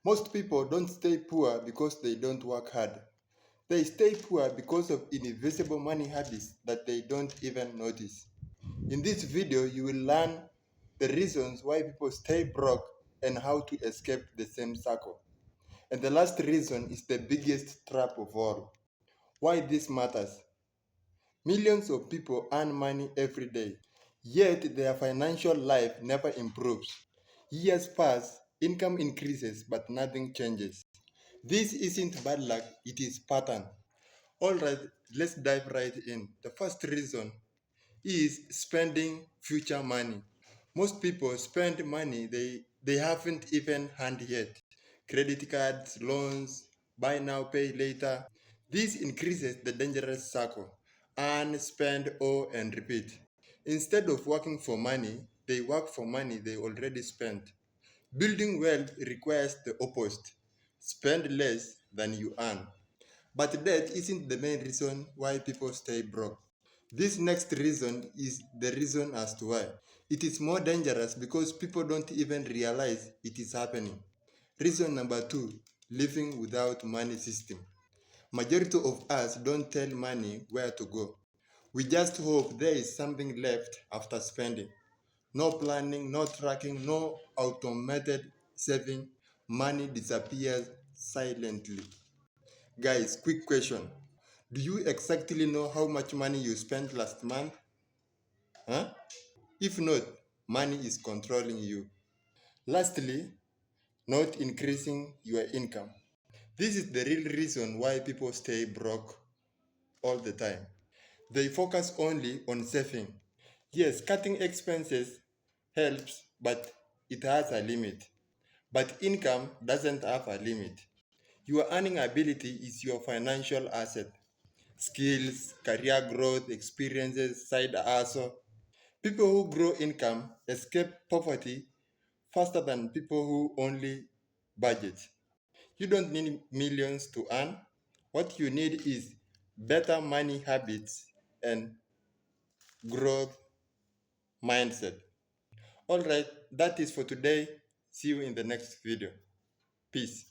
Most people don't stay poor because they don't work hard. They stay poor because of invisible money habits that they don't even notice. In this video, you will learn the reasons why people stay broke and how to escape the same circle. And the last reason is the biggest trap of all. Why this matters. Millions of people earn money every day, yet their financial life never improves. Years pass, income increases, but nothing changes. This isn't bad luck, it is pattern. Alright, let's dive right in. The first reason is spending future money. Most people spend money they haven't even earned yet. Credit cards, loans, buy now, pay later. This increases the dangerous circle. Earn, spend, owe, and repeat. Instead of working for money, they work for money they already spent. Building wealth requires the opposite. Spend less than you earn. But that isn't the main reason why people stay broke. This next reason is the reason as to why. It is more dangerous because people don't even realize it is happening. Reason number two, living without money system. Majority of us don't tell money where to go. We just hope there is something left after spending. No planning, no tracking, no automated saving. Money disappears silently. Guys, quick question. Do you exactly know how much money you spent last month? Huh? If not, money is controlling you. Lastly, not increasing your income. This is the real reason why people stay broke all the time. They focus only on saving. Yes, cutting expenses helps, but it has a limit. But income doesn't have a limit. Your earning ability is your financial asset. Skills, career growth, experiences, side hustle. People who grow income escape poverty faster than people who only budget. You don't need millions to earn. What you need is better money habits and growth mindset. All right, that is for today. See you in the next video. Peace.